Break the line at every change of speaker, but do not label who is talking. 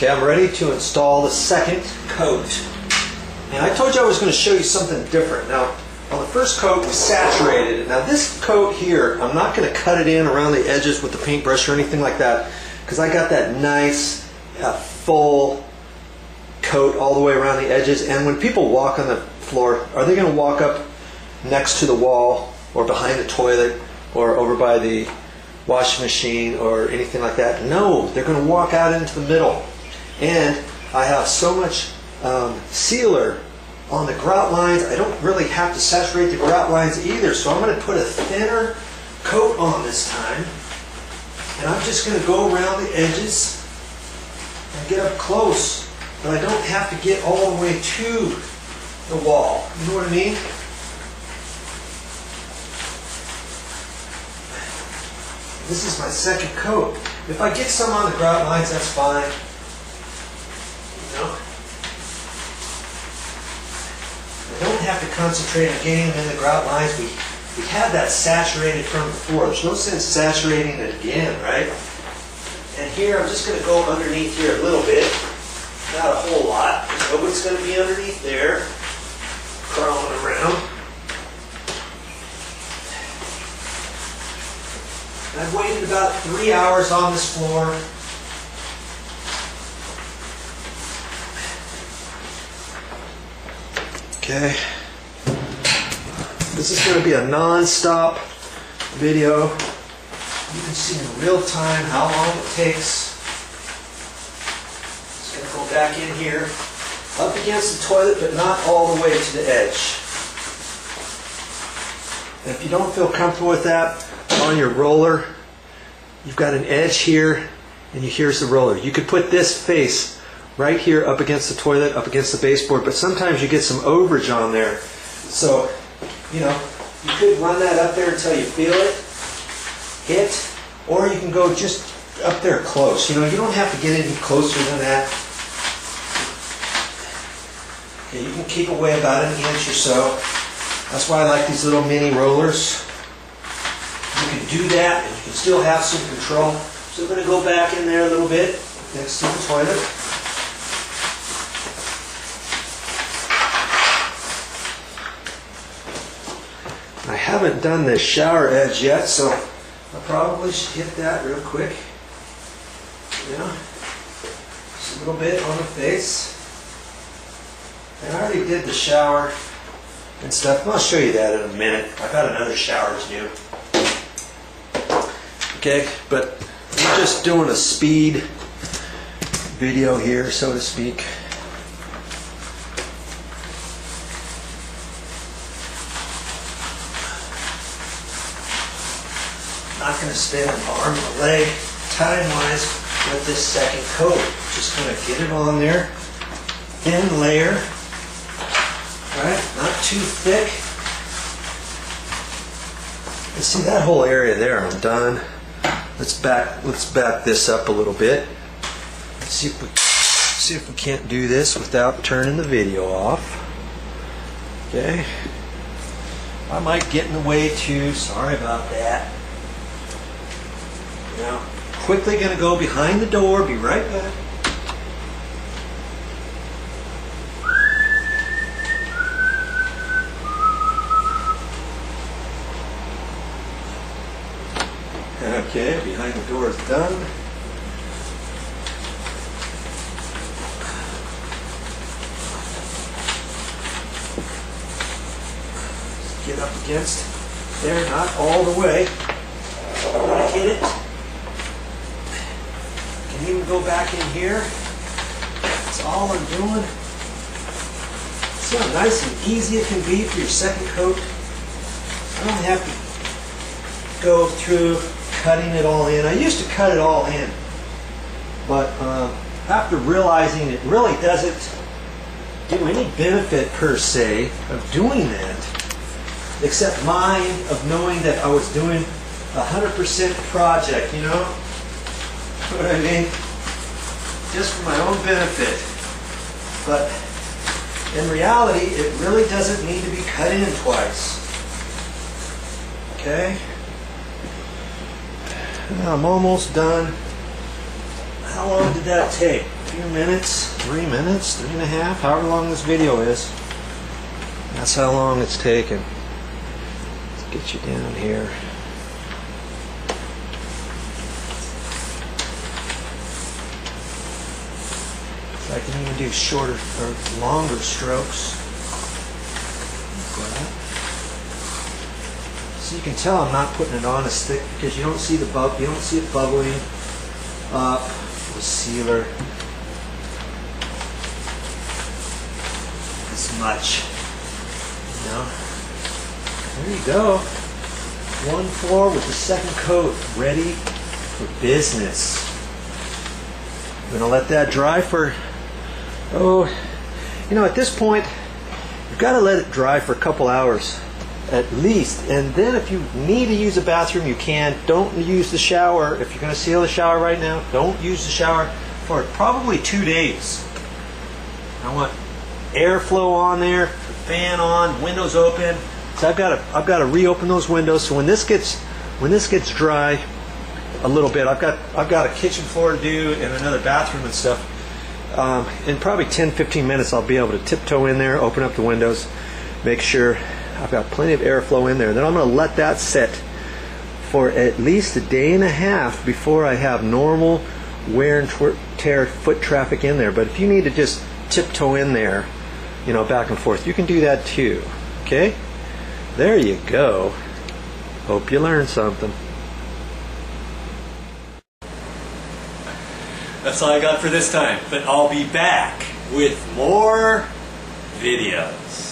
Okay, I'm ready to install the second coat. And I told you I was going to show you something different. Now, on the first coat, we saturated it. Now this coat here, I'm not going to cut it in around the edges with the paintbrush or anything like that, because I got that nice, full coat all the way around the edges. And when people walk on the floor, are they going to walk up next to the wall or behind the toilet or over by the washing machine or anything like that? No, they're going to walk out into the middle. And I have so much sealer on the grout lines, I don't really have to saturate the grout lines either. So I'm going to put a thinner coat on this time. And I'm just going to go around the edges and get up close. But I don't have to get all the way to the wall. You know what I mean? This is my second coat. If I get some on the grout lines, that's fine. You know? I don't have to concentrate on getting them in the grout lines. We had that saturated from before. There's no sense saturating it again, right? And here I'm just going to go underneath here a little bit. Not a whole lot. Nobody's going to be underneath there, crawling around. I've waited about 3 hours on this floor. Okay. This is going to be a non-stop video. You can see in real time how long it takes. Just going to go back in here, up against the toilet, but not all the way to the edge. And if you don't feel comfortable with that, on your roller, you've got an edge here, and here's the roller. You could put this face right here up against the toilet, up against the baseboard, but sometimes you get some overage on there. So, you know, you could run that up there until you feel it, hit, or you can go just up there close. You know, you don't have to get any closer than that. Okay, you can keep away about an inch or so. That's why I like these little mini rollers. You can do that and you can still have some control. So I'm going to go back in there a little bit next to the toilet. I haven't done this shower edge yet, so I probably should hit that real quick. Yeah, just a little bit on the face. And I already did the shower and stuff. I'll show you that in a minute. I've got another shower to do. Okay, but I'm just doing a speed video here, so to speak. Not going to spend an arm and a leg time-wise with this second coat. Just going to get it on there, thin layer, right? Not too thick. And see that whole area there, I'm done. Let's back this up a little bit. Let's see if we can't do this without turning the video off. Okay. I might get in the way too. Sorry about that. Now, quickly going to go behind the door. Be right back. Okay, behind the door is done. Just get up against there, not all the way. I hit it. Can even go back in here. That's all I'm doing. See how nice and easy it can be for your second coat. I don't have to go through cutting it all in. I used to cut it all in, but after realizing it really doesn't do any benefit per se of doing that, except mine of knowing that I was doing 100% project, you know what I mean? Just for my own benefit. But in reality, it really doesn't need to be cut in twice. Okay? I'm almost done. How long did that take? few minutes, 3 minutes, 3.5, however long this video is. That's how long it's taken. Let's get you down here. I can even do shorter or longer strokes. Like that. So you can tell I'm not putting it on as thick because you don't see the you don't see it bubbling up the sealer as much. You know. There you go. 1-4 with the second coat, ready for business. I'm gonna let that dry for, oh, you know, at this point, you've got to let it dry for a couple hours at least. And then if you need to use a bathroom, you can. Don't use the shower. If you're going to seal the shower right now, don't use the shower for probably 2 days. I want airflow on there, fan on, windows open. So I've got to reopen those windows. So when this gets dry a little bit, I've got a kitchen floor to do and another bathroom and stuff. In probably 10-15 minutes, I'll be able to tiptoe in there, open up the windows, make sure I've got plenty of airflow in there. Then I'm going to let that sit for at least a day and a half before I have normal wear and tear foot traffic in there. But if you need to just tiptoe in there, you know, back and forth, you can do that too. Okay? There you go. Hope you learned something. That's all I got for this time, but I'll be back with more videos.